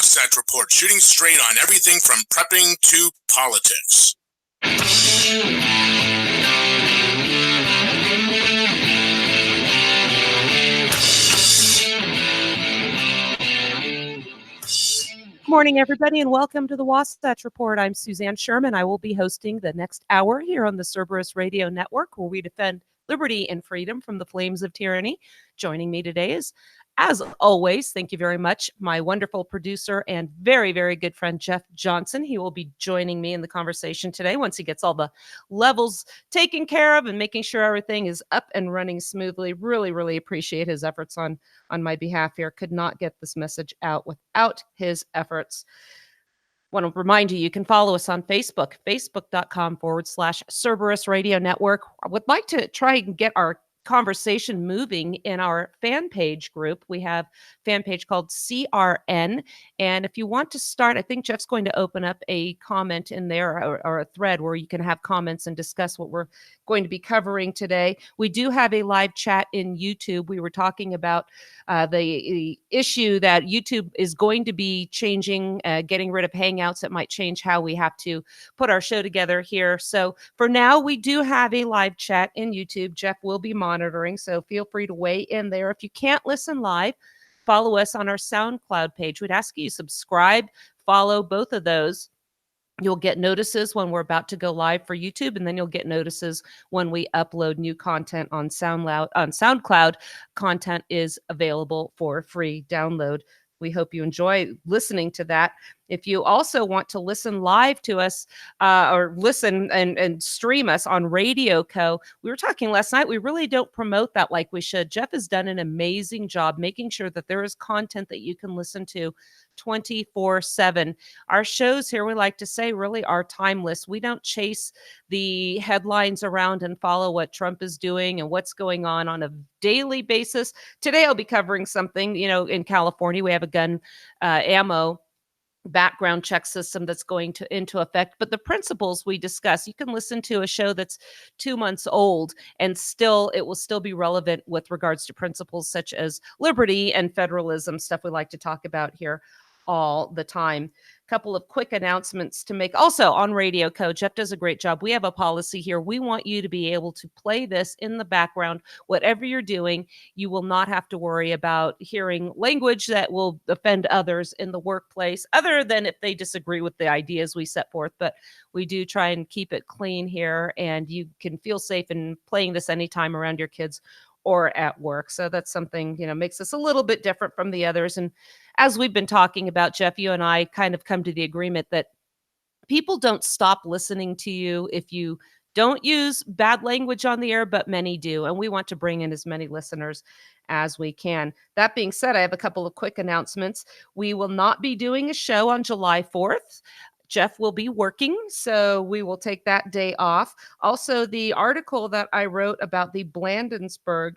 Wasatch Report, shooting straight on everything from prepping to politics. Good morning, everybody, and welcome to the Wasatch Report. I'm Suzanne Sherman. I will be hosting the next hour here on the Cerberus Radio Network, where we defend liberty and freedom from the flames of tyranny. Joining me today is, as always, thank you very much, my wonderful producer and very, very good friend, Jeff Johnson. He will be joining me in the conversation today once he gets all the levels taken care of and making sure everything is up and running smoothly. Really, really appreciate his efforts on my behalf here. Could not get this message out without his efforts. Want to remind you, you can follow us on Facebook, facebook.com/Cerberus Radio Network. I would like to try and get our conversation moving in our fan page group. We have a fan page called CRN. And if you want to start, I think Jeff's going to open up a comment in there or a thread where you can have comments and discuss what we're going to be covering today. We do have a live chat in YouTube. We were talking about the issue that YouTube is going to be changing, getting rid of Hangouts. That might change how we have to put our show together here. So for now, we do have a live chat in YouTube. Jeff will be monitoring, so feel free to weigh in there. If you can't listen live, follow us on our SoundCloud page. We'd ask you subscribe, follow both of those. You'll get notices when we're about to go live for YouTube, and then you'll get notices when we upload new content on SoundCloud. Content is available for free download. We hope you enjoy listening to that. If you also want to listen live to us or listen and stream us on Radio Co., we were talking last night, we really don't promote that like we should. Jeff has done an amazing job making sure that there is content that you can listen to 24/7. Our shows here, we like to say, really are timeless. We don't chase the headlines around and follow what Trump is doing and what's going on a daily basis. Today, I'll be covering something, in California, we have a gun ammo background check system that's going into effect, but the principles we discuss, you can listen to a show that's 2 months old and it will still be relevant with regards to principles such as liberty and federalism, stuff we like to talk about here all the time. Couple of quick announcements to make. Also on Radio Co, Jeff does a great job. We have a policy here. We want you to be able to play this in the background. Whatever you're doing, you will not have to worry about hearing language that will offend others in the workplace, other than if they disagree with the ideas we set forth. But we do try and keep it clean here, and you can feel safe in playing this anytime around your kids or at work. So that's something, makes us a little bit different from the others. And as we've been talking about, Jeff, you and I kind of come to the agreement that people don't stop listening to you if you don't use bad language on the air, but many do. And we want to bring in as many listeners as we can. That being said, I have a couple of quick announcements. We will not be doing a show on July 4th. Jeff will be working, so we will take that day off. Also, the article that I wrote about the Bladensburg,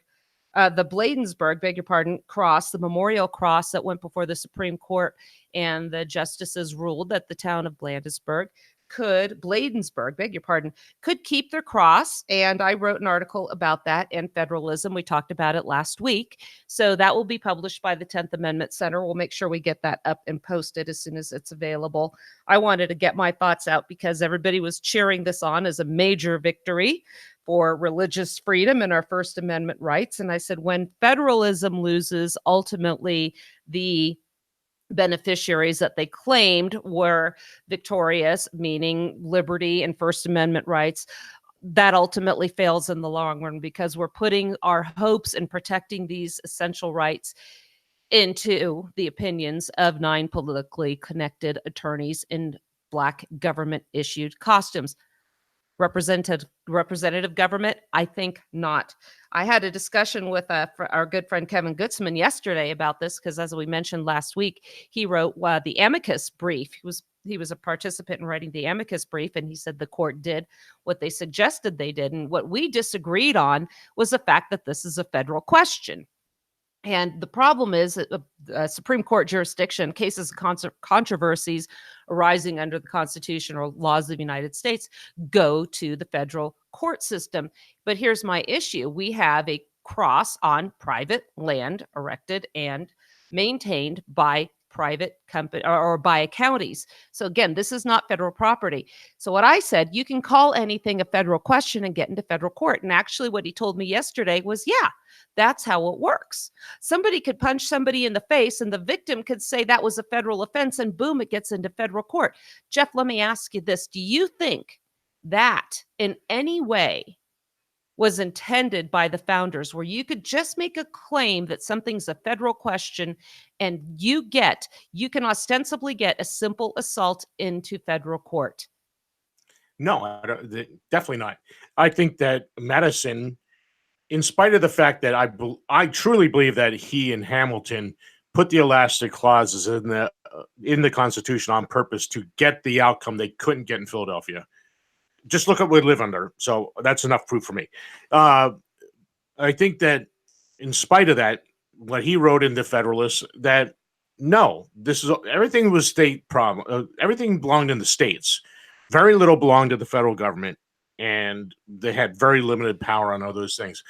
cross, the memorial cross that went before the Supreme Court, and the justices ruled that the town of Bladensburg could keep their cross. And I wrote an article about that and federalism. We talked about it last week. So that will be published by the 10th Amendment Center. We'll make sure we get that up and posted as soon as it's available. I wanted to get my thoughts out because everybody was cheering this on as a major victory for religious freedom and our First Amendment rights. And I said, when federalism loses, ultimately the beneficiaries that they claimed were victorious, meaning liberty and First Amendment rights, that ultimately fails in the long run because we're putting our hopes in protecting these essential rights into the opinions of 9 politically connected attorneys in Black government-issued costumes. Representative government? I think not. I had a discussion with our good friend Kevin Gutzman yesterday about this because, as we mentioned last week, he wrote the amicus brief. He was a participant in writing the amicus brief, and he said the court did what they suggested they did. And what we disagreed on was the fact that this is a federal question. And the problem is that Supreme Court jurisdiction, cases of controversies arising under the Constitution or laws of the United States go to the federal court system. But here's my issue. We have a cross on private land erected and maintained by private company or by counties. So again, this is not federal property. So what I said, you can call anything a federal question and get into federal court. And actually what he told me yesterday was, yeah, that's how it works. Somebody could punch somebody in the face and the victim could say that was a federal offense and boom, it gets into federal court. Jeff, let me ask you this. Do you think that in any way was intended by the founders, where you could just make a claim that something's a federal question and you can ostensibly get a simple assault into federal court? No, definitely not. I think that Madison, in spite of the fact that I truly believe that he and Hamilton put the elastic clauses in the Constitution on purpose to get the outcome they couldn't get in Philadelphia. Just look at what we live under. So that's enough proof for me. I think that in spite of that, what he wrote in the Federalist, that no, this is everything was state problem. Everything belonged in the states. Very little belonged to the federal government, and they had very limited power on all those things.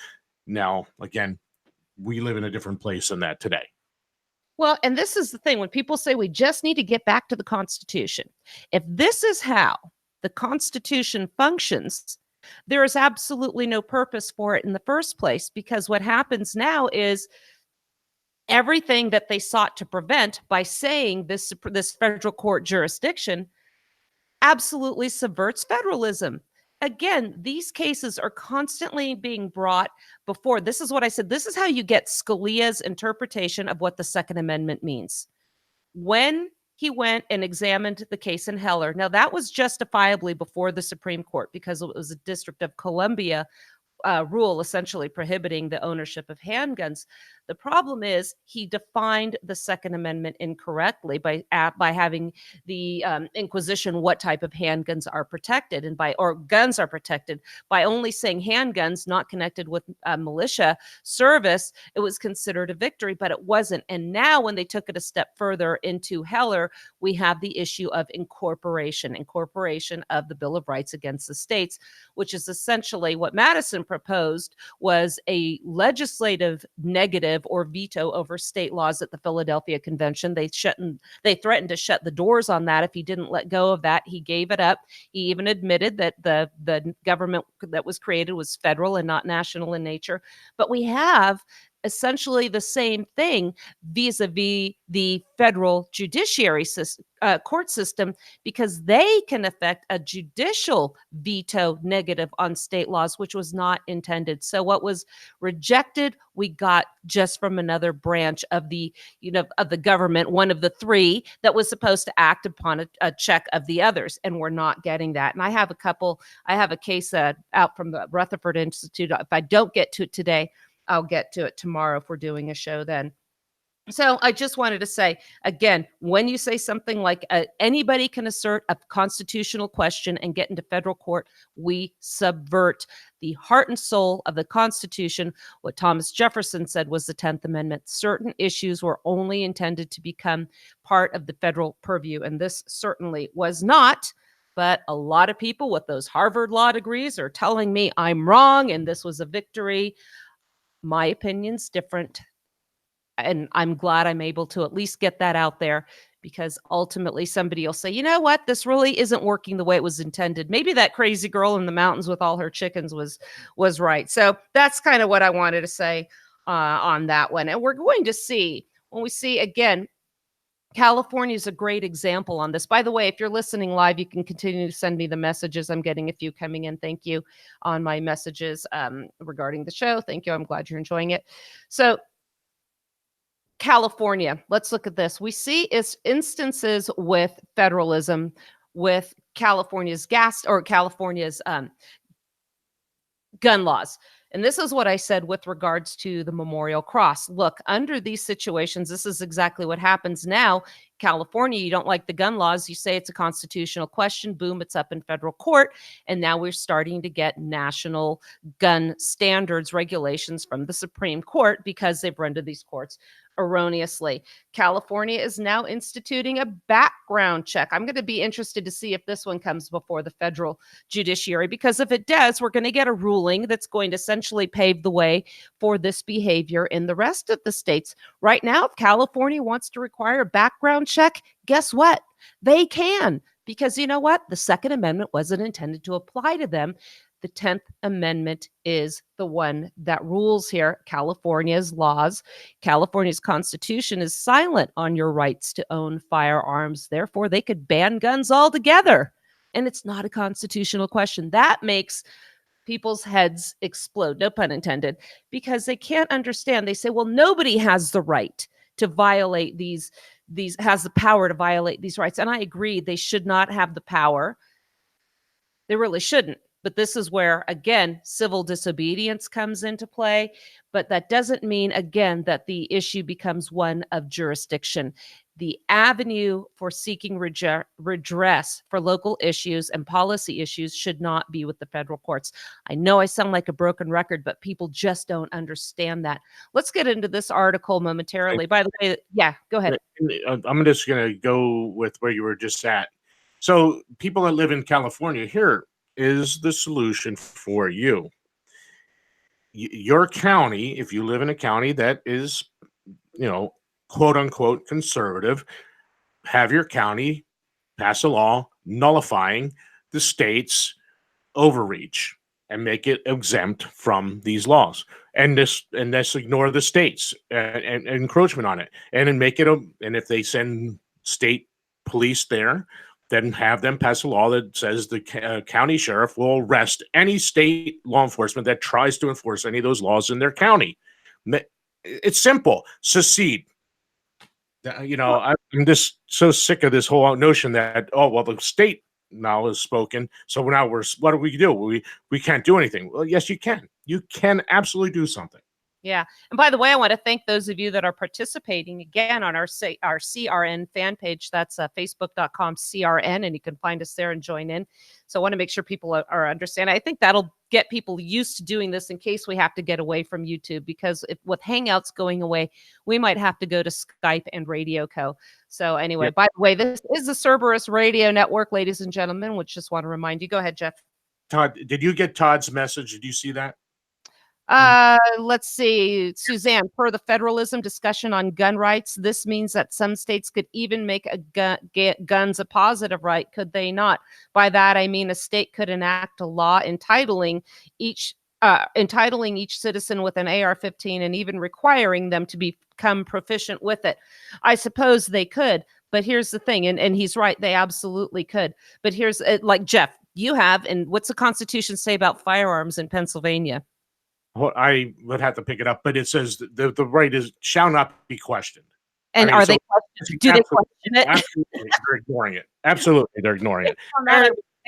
Now, again, we live in a different place than that today. Well, and this is the thing. When people say we just need to get back to the Constitution, if this is how the Constitution functions, there is absolutely no purpose for it in the first place, because what happens now is everything that they sought to prevent by saying this federal court jurisdiction absolutely subverts federalism. Again, these cases are constantly being brought before. This is what I said. This is how you get Scalia's interpretation of what the Second Amendment means. When he went and examined the case in Heller, now that was justifiably before the Supreme Court because it was a District of Columbia rule essentially prohibiting the ownership of handguns. The problem is he defined the Second Amendment incorrectly by having the Inquisition what type of handguns are protected or guns are protected. By only saying handguns not connected with militia service, it was considered a victory, but it wasn't. And now when they took it a step further into Heller, we have the issue of incorporation of the Bill of Rights against the states, which is essentially what Madison proposed was a legislative negative or veto over state laws at the Philadelphia Convention. They threatened to shut the doors on that if he didn't let go of that. He gave it up. He even admitted that the government that was created was federal and not national in nature. But we have essentially the same thing vis-a-vis the federal judiciary court system, because they can affect a judicial veto negative on state laws, which was not intended. So what was rejected, we got just from another branch of the government, one of the three that was supposed to act upon a check of the others, and we're not getting that. And I have a case out from the Rutherford Institute. If I don't get to it today, I'll get to it tomorrow if we're doing a show then. So I just wanted to say, again, when you say something like anybody can assert a constitutional question and get into federal court, we subvert the heart and soul of the Constitution. What Thomas Jefferson said was the 10th Amendment. Certain issues were only intended to become part of the federal purview, and this certainly was not. But a lot of people with those Harvard law degrees are telling me I'm wrong and this was a victory. My opinion's different, and I'm glad I'm able to at least get that out there, because ultimately somebody will say, you know what, this really isn't working the way it was intended. Maybe that crazy girl in the mountains with all her chickens was right. So that's kind of what I wanted to say on that one. And we're going to see, when we see again, California is a great example on this. By the way, if you're listening live, you can continue to send me the messages. I'm getting a few coming in. Thank you on my messages regarding the show. Thank you. I'm glad you're enjoying it. So California, let's look at this. We see instances with federalism with California's gun laws. And this is what I said with regards to the Memorial Cross. Look, under these situations, this is exactly what happens now. California, you don't like the gun laws, you say it's a constitutional question, boom, it's up in federal court. And now we're starting to get national gun standards regulations from the Supreme Court because they've run to these courts erroneously. California is now instituting a background check. I'm going to be interested to see if this one comes before the federal judiciary, because if it does, we're going to get a ruling that's going to essentially pave the way for this behavior in the rest of the states. Right now, if California wants to require a background check, guess what? They can, because you know what? The Second Amendment wasn't intended to apply to them. The 10th Amendment is the one that rules here. California's laws, California's Constitution is silent on your rights to own firearms. Therefore, they could ban guns altogether. And it's not a constitutional question. That makes people's heads explode, no pun intended, because they can't understand. They say, well, nobody has the right to violate these has the power to violate these rights. And I agree, they should not have the power. They really shouldn't. But this is where, again, civil disobedience comes into play. But that doesn't mean, again, that the issue becomes one of jurisdiction. The avenue for seeking redress for local issues and policy issues should not be with the federal courts. I know I sound like a broken record, but people just don't understand that. Let's get into this article momentarily. By the way, yeah, go ahead. I'm just going to go with where you were just at. So people that live in California, here is the solution for you. Your county, if you live in a county that is, quote unquote conservative, have your county pass a law nullifying the state's overreach and make it exempt from these laws, and this ignore the states and encroachment on it, and then make it and if they send state police there, then have them pass a law that says the county sheriff will arrest any state law enforcement that tries to enforce any of those laws in their county. It's simple. Secede. I'm just so sick of this whole notion that, the state now has spoken, so now what do we do? We can't do anything. Well, yes, you can. You can absolutely do something. Yeah. And by the way, I want to thank those of you that are participating again on our CRN fan page. That's facebook.com CRN, and you can find us there and join in. So I want to make sure people are understanding. I think that'll get people used to doing this in case we have to get away from YouTube, because with Hangouts going away, we might have to go to Skype and Radio Co. So anyway, By the way, this is the Cerberus Radio Network, ladies and gentlemen, which just want to remind you. Go ahead, Jeff. Todd, did you get Todd's message? Did you see that? Let's see. Suzanne, per the federalism discussion on gun rights, this means that some states could even make guns a positive right, could they not? By that, I mean a state could enact a law entitling each citizen with an AR-15 and even requiring them to become proficient with it. I suppose they could, but here's the thing, and he's right, they absolutely could. But here's, like Jeff, you have, and what's the Constitution say about firearms in Pennsylvania? Well, I would have to pick it up, but it says the right shall not be questioned. And are they questioned? Do they question it? Absolutely, they're ignoring it. Absolutely, they're ignoring it.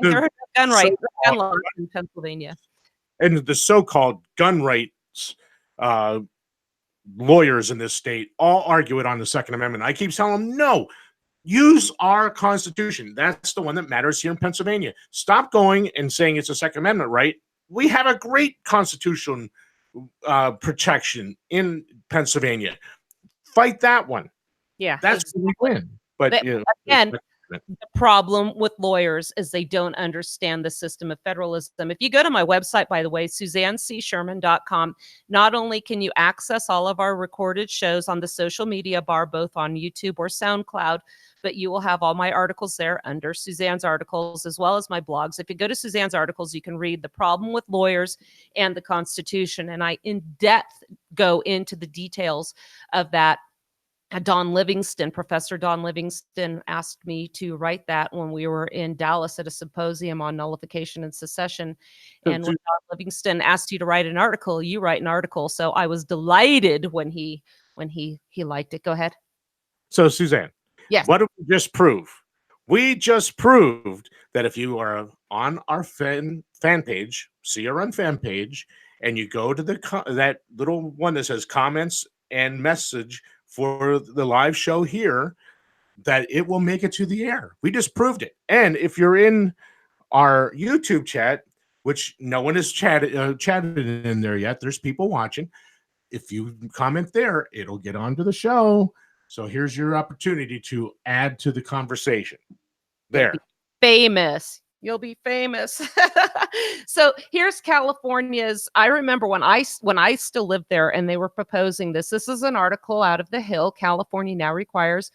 There are gun rights, gun laws in Pennsylvania. And the so-called gun rights lawyers in this state all argue it on the Second Amendment. I keep telling them, no, use our Constitution. That's the one that matters here in Pennsylvania. Stop going and saying it's a Second Amendment right. We have a great constitutional protection in Pennsylvania. Fight that one. Yeah, that's when we win. But again, the problem with lawyers is they don't understand the system of federalism. If you go to my website, by the way, SuzanneCSherman.com, not only can you access all of our recorded shows on the social media bar, both on YouTube or SoundCloud, but you will have all my articles there under Suzanne's articles, as well as my blogs. If you go to Suzanne's articles, you can read the problem with lawyers and the Constitution. And I in depth go into the details of that. Professor Don Livingston asked me to write that when we were in Dallas at a symposium on nullification and secession. And when Don Livingston asked you to write an article, you write an article. So I was delighted when he liked it. Go ahead. So Suzanne, yes. What did we just prove? We just proved that if you are on our fan page, CRN fan page, and you go to that little one that says comments and message for the live show here, that it will make it to the air. We just proved it. And if you're in our YouTube chat, which no one has chatted in there yet, there's people watching. If you comment there, it'll get onto the show. So here's your opportunity to add to the conversation. There. Famous. You'll be famous. So here's California's. I remember when I still lived there and they were proposing this. This is an article out of The Hill. California now requires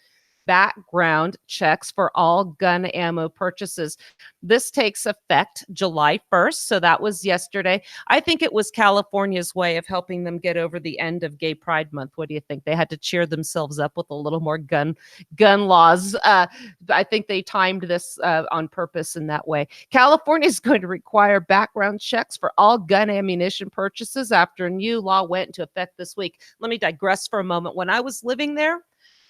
background checks for all gun ammo purchases. This takes effect July 1st. So that was yesterday. I think it was California's way of helping them get over the end of Gay Pride Month. What do you think? They had to cheer themselves up with a little more gun laws. I think they timed this on purpose in that way. California is going to require background checks for all gun ammunition purchases after a new law went into effect this week. Let me digress for a moment. When I was living there,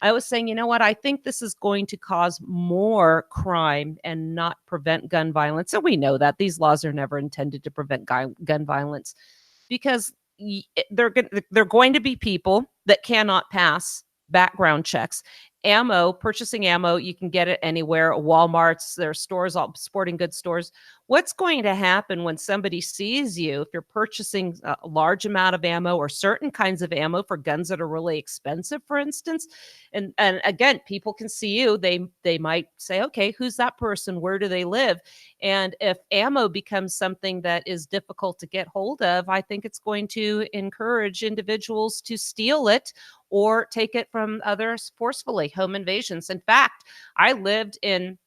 I was saying, you know what? I think this is going to cause more crime and not prevent gun violence. And we know that these laws are never intended to prevent gun violence, because they're going to be people that cannot pass background checks. Purchasing ammo, you can get it anywhere. Walmart's, there are stores, all sporting goods stores. What's going to happen when somebody sees you, if you're purchasing a large amount of ammo or certain kinds of ammo for guns that are really expensive, for instance, and again, people can see you, they might say, okay, who's that person? Where do they live? And if ammo becomes something that is difficult to get hold of, I think it's going to encourage individuals to steal it or take it from others forcefully. Home invasions. In fact, I lived in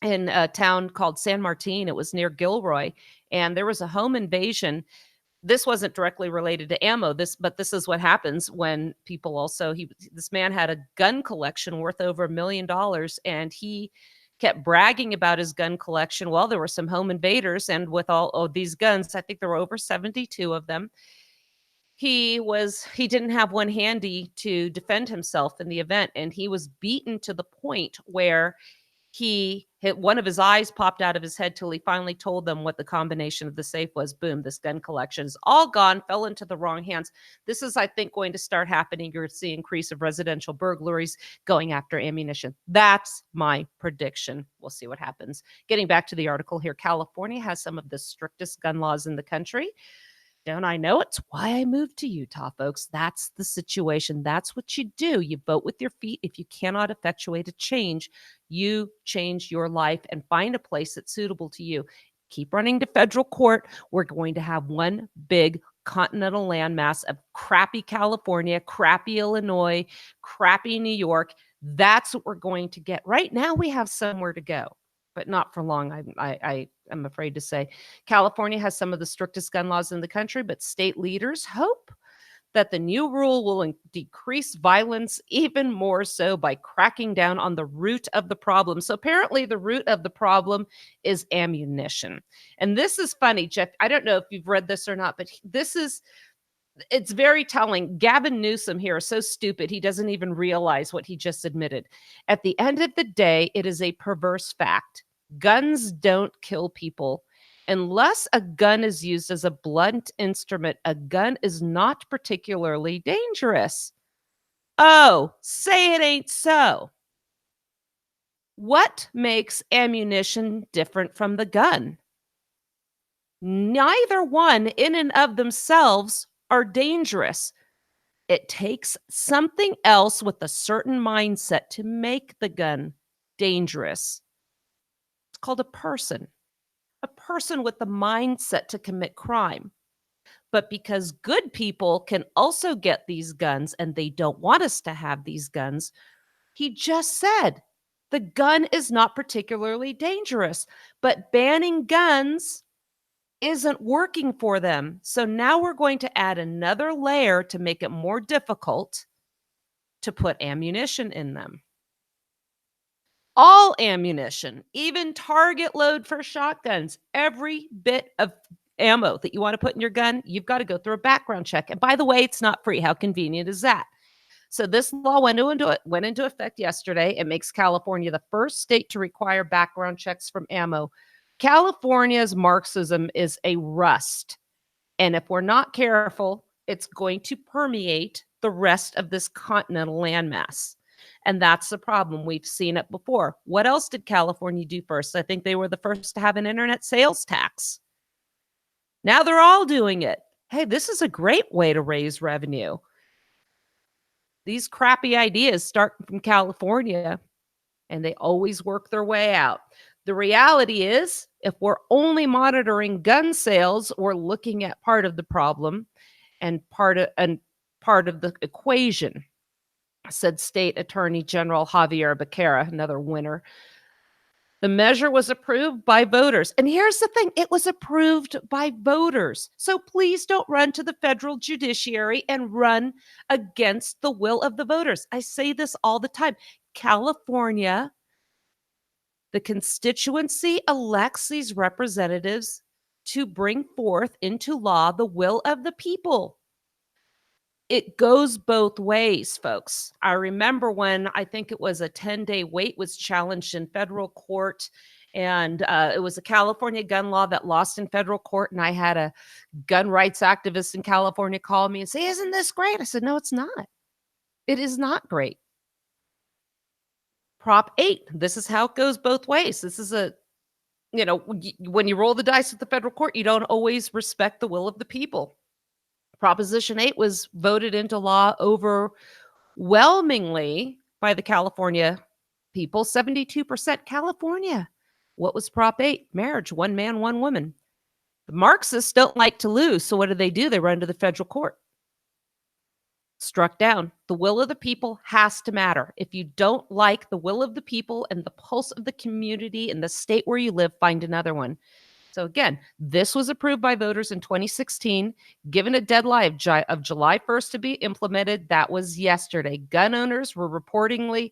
a town called San Martin. It was near Gilroy, and there was a home invasion. This wasn't directly related to ammo. But this is what happens when people also. This man had a gun collection worth over $1 million, and he kept bragging about his gun collection. Well, there were some home invaders, and with all of these guns, I think there were over 72 of them. He didn't have one handy to defend himself in the event, and he was beaten to the point where one of his eyes popped out of his head till he finally told them what the combination of the safe was. Boom, this gun collection is all gone, fell into the wrong hands. This is, I think, going to start happening. You're going to see increase of residential burglaries going after ammunition. That's my prediction. We'll see what happens. Getting back to the article here, California has some of the strictest gun laws in the country. Don't I know? It's why I moved to Utah, folks. That's the situation. That's what you do. You vote with your feet. If you cannot effectuate a change, you change your life and find a place that's suitable to you. Keep running to federal court. We're going to have one big continental landmass of crappy California, crappy Illinois, crappy New York. That's what we're going to get. Right now, we have somewhere to go, but not for long, I'm afraid to say. California has some of the strictest gun laws in the country, but state leaders hope that the new rule will decrease violence even more so by cracking down on the root of the problem. So apparently the root of the problem is ammunition. And this is funny, Jeff. I don't know if you've read this or not, but it's very telling. Gavin Newsom here is so stupid, he doesn't even realize what he just admitted. At the end of the day, it is a perverse fact. Guns don't kill people. Unless a gun is used as a blunt instrument, a gun is not particularly dangerous. Oh, say it ain't so. What makes ammunition different from the gun? Neither one in and of themselves are dangerous. It takes something else with a certain mindset to make the gun dangerous. It's called a person with the mindset to commit crime. But because good people can also get these guns and they don't want us to have these guns, he just said the gun is not particularly dangerous, but banning guns isn't working for them. So now we're going to add another layer to make it more difficult to put ammunition in them. All ammunition, even target load for shotguns, every bit of ammo that you want to put in your gun, you've got to go through a background check. And by the way, it's not free. How convenient is that? So this law went into effect yesterday. It makes California the first state to require background checks from ammo. California's Marxism is a rust. And if we're not careful, it's going to permeate the rest of this continental landmass. And that's the problem. We've seen it before. What else did California do first? I think they were the first to have an internet sales tax. Now they're all doing it. Hey, this is a great way to raise revenue. These crappy ideas start from California, and they always work their way out. The reality is, if we're only monitoring gun sales, we're looking at part of the problem and part of the equation, said State Attorney General Javier Becerra, another winner. The measure was approved by voters. And here's the thing, it was approved by voters. So please don't run to the federal judiciary and run against the will of the voters. I say this all the time. California, the constituency elects these representatives to bring forth into law the will of the people. It goes both ways, folks. I remember when I think it was a 10-day wait was challenged in federal court, and it was a California gun law that lost in federal court. And I had a gun rights activist in California call me and say, "Isn't this great?" I said, "No, it's not. It is not great." Prop 8, this is how it goes both ways. This is when you roll the dice with the federal court, you don't always respect the will of the people. Proposition 8 was voted into law overwhelmingly by the California people, 72% California. What was Prop 8? Marriage, one man, one woman. The Marxists don't like to lose, so what do? They run to the federal court. Struck down. The will of the people has to matter. If you don't like the will of the people and the pulse of the community and the state where you live, find another one. So again, this was approved by voters in 2016, given a deadline of July 1st to be implemented. That was yesterday. Gun owners were reportedly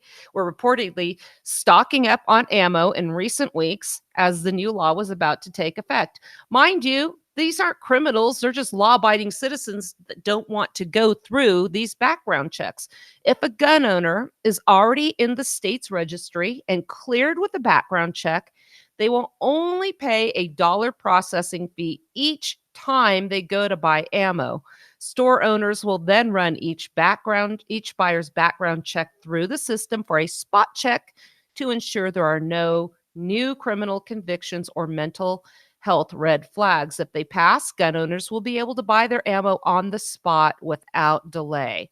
stocking up on ammo in recent weeks as the new law was about to take effect. Mind you, these aren't criminals. They're just law-abiding citizens that don't want to go through these background checks. If a gun owner is already in the state's registry and cleared with a background check, they will only pay a $1 processing fee each time they go to buy ammo. Store owners will then run each buyer's background check through the system for a spot check to ensure there are no new criminal convictions or mental health red flags. If they pass, gun owners will be able to buy their ammo on the spot without delay.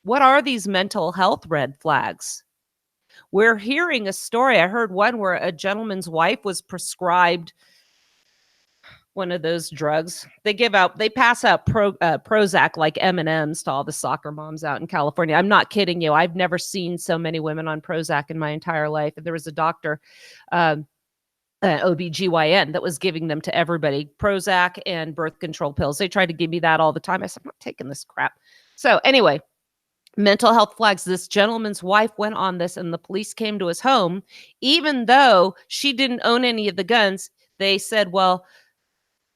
What are these mental health red flags? We're hearing a story. I heard one where a gentleman's wife was prescribed one of those drugs. They pass out Prozac like M&Ms to all the soccer moms out in California. I'm not kidding you. I've never seen so many women on Prozac in my entire life. And there was a doctor, OBGYN, that was giving them to everybody, Prozac and birth control pills. They tried to give me that all the time. I said, I'm not taking this crap. So anyway, mental health flags. This gentleman's wife went on this, and the police came to his home. Even though she didn't own any of the guns, they said, well,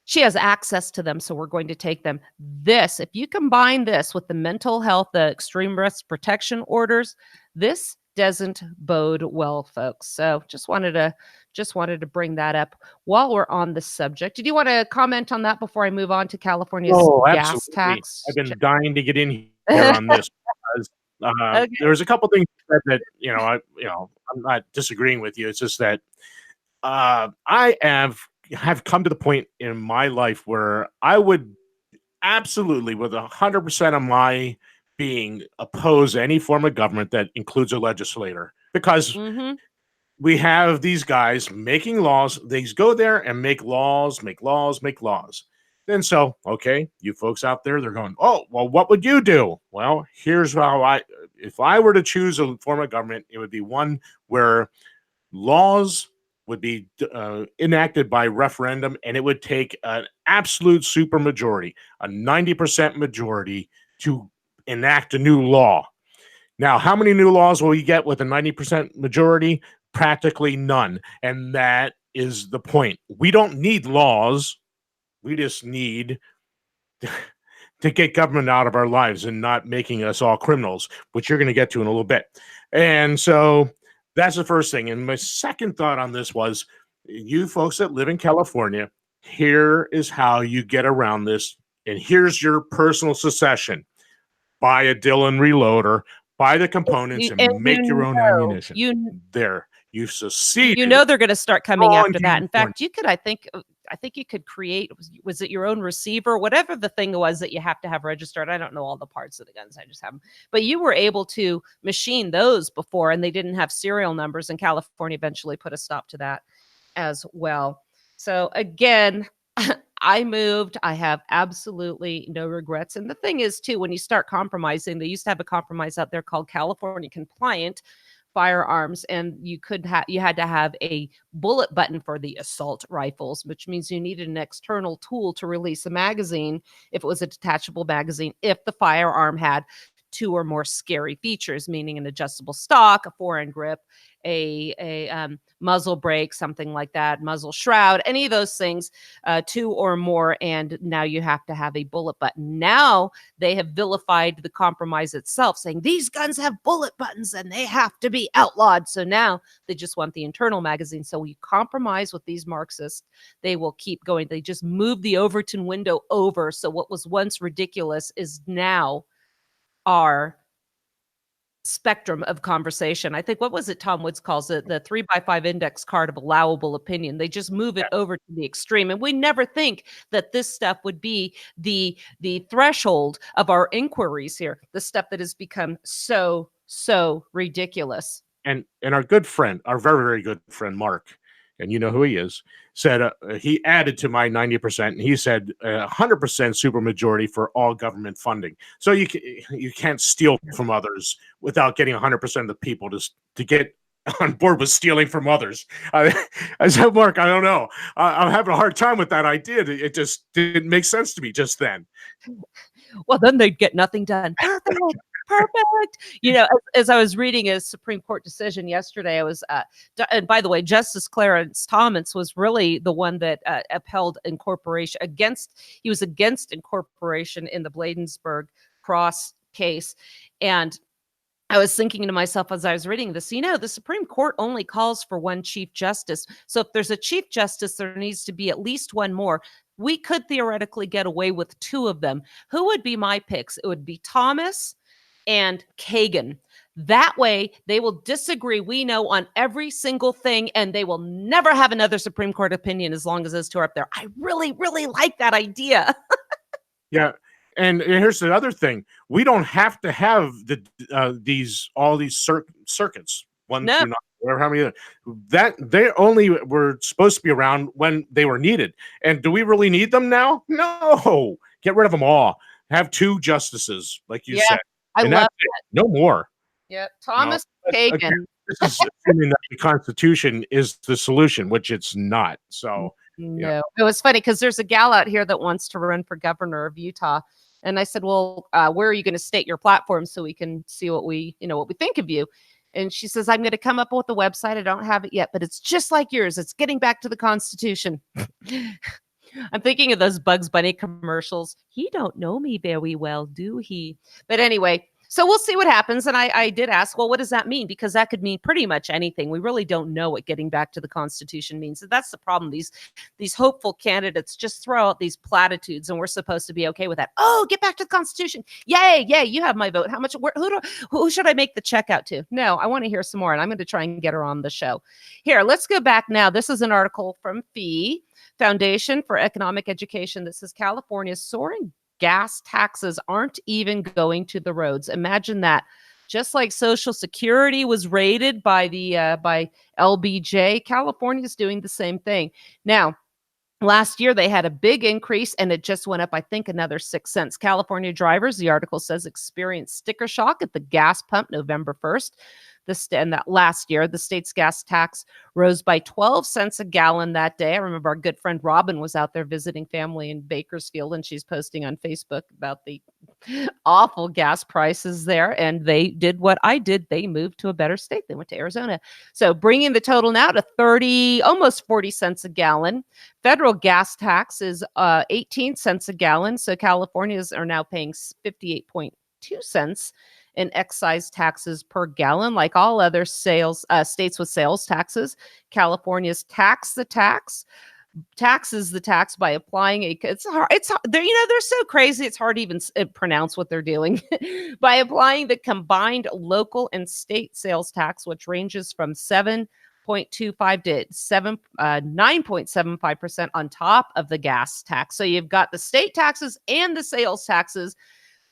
she has access to them, so we're going to take them. This, if you combine this with the mental health, the extreme risk protection orders, this doesn't bode well, folks. So just wanted to bring that up while we're on the subject. Did you want to comment on that before I move on to California's gas tax? I've been dying to get in here on this because Okay. there was a couple things that I'm not disagreeing with you. It's just that I have come to the point in my life where I would absolutely, with 100% of my being, oppose any form of government that includes a legislator, because we have these guys making laws. They go there and make laws. Then okay, you folks out there, they're going, oh, well, what would you do? Well, here's how if I were to choose a form of government, it would be one where laws would be enacted by referendum, and it would take an absolute supermajority, a 90% majority, to enact a new law. Now, how many new laws will you get with a 90% majority? Practically none. And that is the point. We don't need laws. We just need to get government out of our lives and not making us all criminals, which you're going to get to in a little bit. And so that's the first thing. And my second thought on this was, you folks that live in California, here is how you get around this. And here's your personal secession. Buy a Dillon reloader, buy the components and make your own ammunition. There, you succeeded. They're going to start coming Wrong after that. In unicorn. fact, you could, I think you could create, was it your own receiver, whatever the thing was that you have to have registered. I don't know all the parts of the guns. I just have them. But you were able to machine those before, and they didn't have serial numbers. And California eventually put a stop to that as well. So again, I moved. I have absolutely no regrets. And the thing is, too, when you start compromising, they used to have a compromise out there called California Compliant firearms, and you had to have a bullet button for the assault rifles, which means you needed an external tool to release a magazine if it was a detachable magazine, if the firearm had 2 or more scary features, meaning an adjustable stock, a foreign grip, a muzzle brake, something like that, muzzle shroud, any of those things, 2 or more, and now you have to have a bullet button. Now they have vilified the compromise itself, saying these guns have bullet buttons and they have to be outlawed. So now they just want the internal magazine. So we compromise with these Marxists. They will keep going. They just move the Overton window over. So what was once ridiculous is now our spectrum of conversation. I think, what was it Tom Woods calls it, the 3x5 index card of allowable opinion. They just move it over to the extreme. And we never think that this stuff would be the threshold of our inquiries here, the stuff that has become so ridiculous. And our good friend, our very, very good friend, Mark, and you know who he is, said he added to my 90%, and he said 100% supermajority for all government funding. So you can't steal from others without getting 100% of the people to get on board with stealing from others. I said, Mark, I don't know. I'm having a hard time with that idea. It just didn't make sense to me just then. Well, then they'd get nothing done. Perfect. As I was reading a Supreme Court decision yesterday, I was, and by the way, Justice Clarence Thomas was really the one that upheld incorporation he was against incorporation in the Bladensburg Cross case. And I was thinking to myself as I was reading this, the Supreme Court only calls for one Chief Justice. So if there's a Chief Justice, there needs to be at least one more. We could theoretically get away with 2 of them. Who would be my picks? It would be Thomas and Kagan. That way, they will disagree, we know, on every single thing, and they will never have another Supreme Court opinion as long as those 2 are up there. I really, really like that idea. Yeah. And here's the other thing: we don't have to have all these circuits. 1 through 9, whatever, how many that they only were supposed to be around when they were needed. And do we really need them now? No. Get rid of them all. Have 2 justices, like you said. I love that. No more. Yeah, Thomas Kagan. Again, this is assuming that the Constitution is the solution, which it's not. So no, it was funny because there's a gal out here that wants to run for governor of Utah. And I said, well, where are you going to state your platform so we can see what we think of you? And she says, I'm going to come up with a website. I don't have it yet, but it's just like yours. It's getting back to the Constitution. I'm thinking of those Bugs Bunny commercials. He don't know me very well, do he? But anyway, so we'll see what happens. And I did ask, well, what does that mean? Because that could mean pretty much anything. We really don't know what getting back to the Constitution means. So that's the problem. These hopeful candidates just throw out these platitudes, and we're supposed to be okay with that. Oh, get back to the Constitution. Yay, you have my vote. How much? Who should I make the check out to? No, I want to hear some more, and I'm going to try and get her on the show. Here, let's go back now. This is an article from FEE, Foundation for Economic Education, that says California's soaring gas taxes aren't even going to the roads. Imagine that. Just like Social Security was raided by by LBJ, California is doing the same thing. Now, last year they had a big increase, and it just went up, I think, another 6 cents. California drivers, the article says, experienced sticker shock at the gas pump November 1st. And that last year, the state's gas tax rose by 12 cents a gallon that day. I remember our good friend Robin was out there visiting family in Bakersfield, and she's posting on Facebook about the awful gas prices there. And they did what I did. They moved to a better state. They went to Arizona. So bringing the total now to almost 40 cents a gallon. Federal gas tax is 18 cents a gallon. So Californians are now paying 58.2 cents in excise taxes per gallon. Like all other states with sales taxes, California's tax the tax. taxes the tax by applying it's hard, they're they're so crazy it's hard to even pronounce what they're doing by applying the combined local and state sales tax, which ranges from 7.25 to 9.75% on top of the gas tax. So you've got the state taxes and the sales taxes.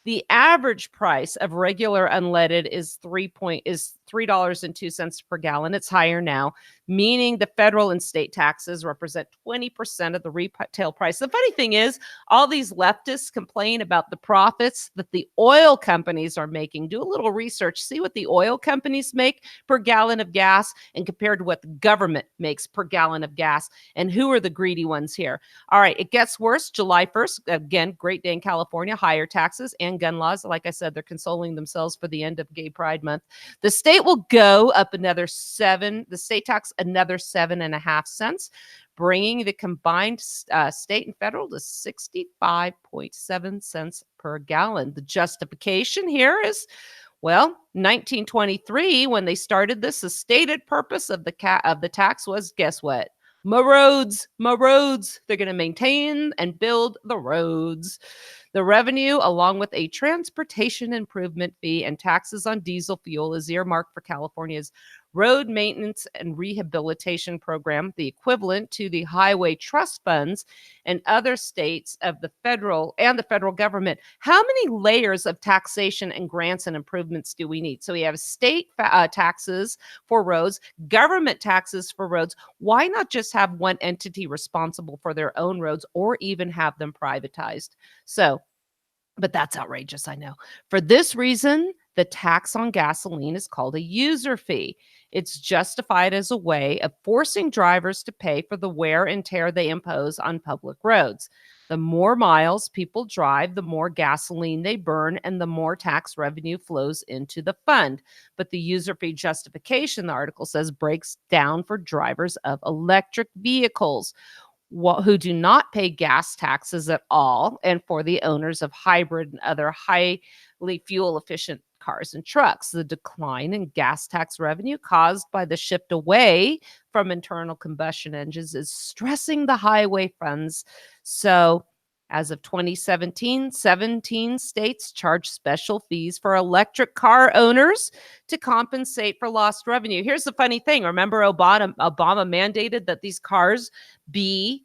The average price of regular unleaded is $3.02 per gallon. It's higher now, meaning the federal and state taxes represent 20% of the retail price. The funny thing is, all these leftists complain about the profits that the oil companies are making. Do a little research, see what the oil companies make per gallon of gas and compared to what the government makes per gallon of gas. And who are the greedy ones here? All right, it gets worse. July 1st, again, great day in California, higher taxes and gun laws. Like I said, they're consoling themselves for the end of Gay Pride Month. The state will go up the state tax another 7.5 cents, bringing the combined state and federal to 65.7 cents per gallon. The justification here is, well, 1923, when they started this, the stated purpose of the tax was, guess what? My roads. They're going to maintain and build the roads. The revenue, along with a transportation improvement fee and taxes on diesel fuel, is earmarked for California's road maintenance and rehabilitation program, the equivalent to the highway trust funds and other states of the federal government. How many layers of taxation and grants and improvements do we need? So we have state taxes for roads, government taxes for roads. Why not just have one entity responsible for their own roads or even have them privatized? But that's outrageous, I know. For this reason, the tax on gasoline is called a user fee. It's justified as a way of forcing drivers to pay for the wear and tear they impose on public roads. The more miles people drive, the more gasoline they burn, and the more tax revenue flows into the fund. But the user fee justification, the article says, breaks down for drivers of electric vehicles who do not pay gas taxes at all, and for the owners of hybrid and other highly fuel efficient cars and trucks. The decline in gas tax revenue caused by the shift away from internal combustion engines is stressing the highway funds. So as of 2017, 17 states charge special fees for electric car owners to compensate for lost revenue. Here's the funny thing. Remember, Obama mandated that these cars be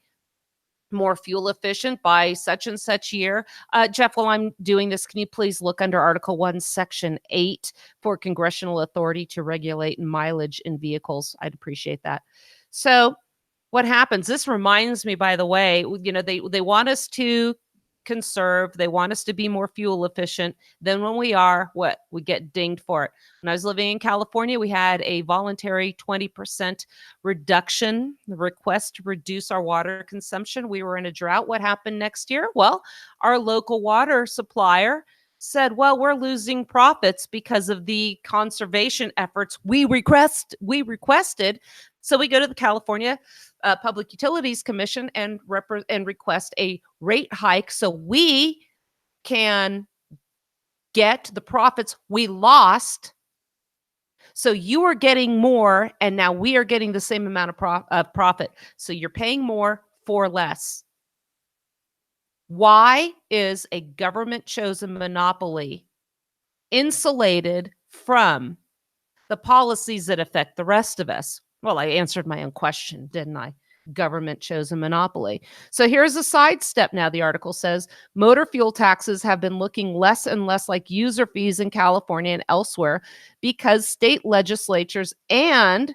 more fuel efficient by such and such year. Jeff, while I'm doing this, can you please look under Article 1, Section 8 for congressional authority to regulate mileage in vehicles? I'd appreciate that. So what happens? This reminds me, by the way, they want us to conserve. They want us to be more fuel efficient. Then when we are, we get dinged for it. When I was living in California, we had a voluntary 20% reduction, the request to reduce our water consumption. We were in a drought. What happened next year? Well, our local water supplier said, well, we're losing profits because of the conservation efforts we requested. So we go to the California Public Utilities Commission and request a rate hike so we can get the profits we lost. So you are getting more, and now we are getting the same amount of profit. So you're paying more for less. Why is a government-chosen monopoly insulated from the policies that affect the rest of us? Well, I answered my own question, didn't I? Government-chosen monopoly. So here's a sidestep now, the article says. Motor fuel taxes have been looking less and less like user fees in California and elsewhere because state legislatures and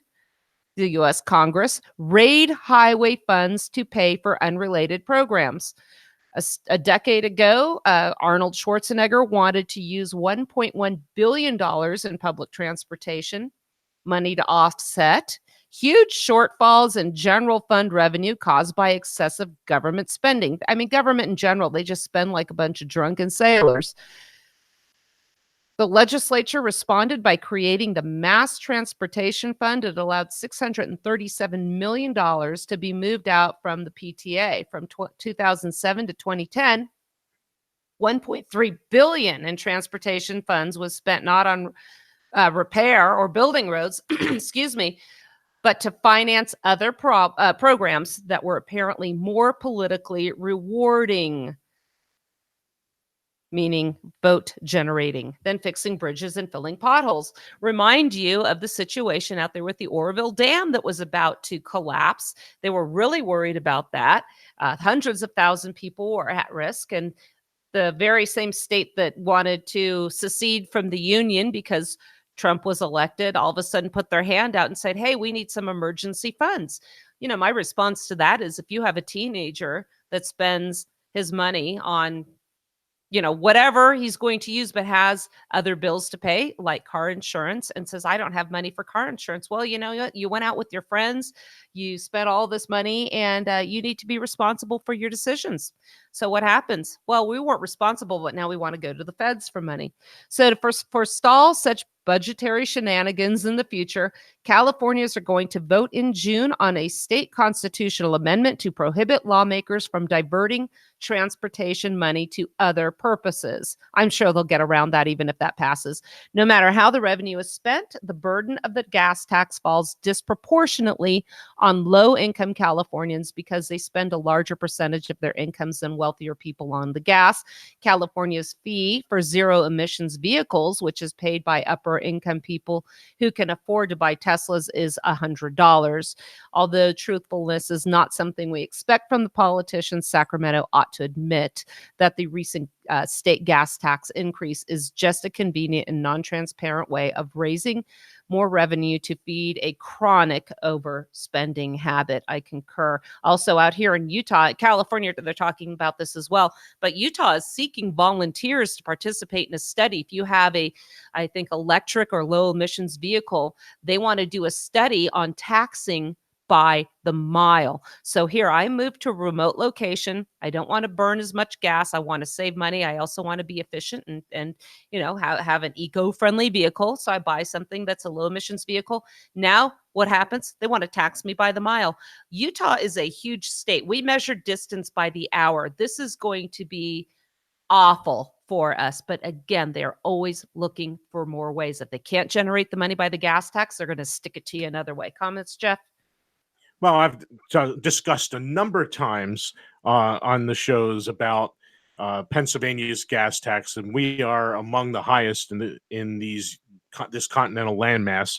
the U.S. Congress raid highway funds to pay for unrelated programs. A decade ago, Arnold Schwarzenegger wanted to use $1.1 billion in public transportation money to offset huge shortfalls in general fund revenue caused by excessive government spending. I mean, government in general, they just spend like a bunch of drunken sailors. The legislature responded by creating the Mass Transportation Fund. It allowed $637 million to be moved out from the PTA. From 2007 to 2010, $1.3 billion in transportation funds was spent not on repair or building roads, excuse me, but to finance other programs that were apparently more politically rewarding, meaning vote generating, than fixing bridges and filling potholes. Remind you of the situation out there with the Oroville Dam that was about to collapse. They were really worried about that. Hundreds of thousands of people were at risk, and the very same state that wanted to secede from the union because Trump was elected all of a sudden put their hand out and said, hey, we need some emergency funds. My response to that is, if you have a teenager that spends his money on whatever he's going to use, but has other bills to pay, like car insurance, and says, I don't have money for car insurance. Well, you went out with your friends, you spent all this money, and you need to be responsible for your decisions. So what happens? Well, we weren't responsible, but now we want to go to the feds for money. So to forestall such budgetary shenanigans in the future, Californians are going to vote in June on a state constitutional amendment to prohibit lawmakers from diverting transportation money to other purposes. I'm sure they'll get around that even if that passes. No matter how the revenue is spent, the burden of the gas tax falls disproportionately on low-income Californians because they spend a larger percentage of their incomes than wealthier people on the gas. California's fee for zero-emissions vehicles, which is paid by upper-income people who can afford to buy Teslas, is $100. Although truthfulness is not something we expect from the politicians, Sacramento ought to admit that the recent state gas tax increase is just a convenient and non-transparent way of raising more revenue to feed a chronic overspending habit. I concur. Also out here in Utah, California, they're talking about this as well, but Utah is seeking volunteers to participate in a study. If you have I think, electric or low emissions vehicle, they want to do a study on taxing by the mile. So here I moved to a remote location. I don't want to burn as much gas. I want to save money. I also want to be efficient and have an eco-friendly vehicle. So I buy something that's a low emissions vehicle. Now what happens? They want to tax me by the mile. Utah is a huge state. We measure distance by the hour. This is going to be awful for us. But again, they're always looking for more ways. If they can't generate the money by the gas tax, they're going to stick it to you another way. Comments, Jeff? Well, I've discussed a number of times on the shows about Pennsylvania's gas tax, and we are among the highest in this continental landmass.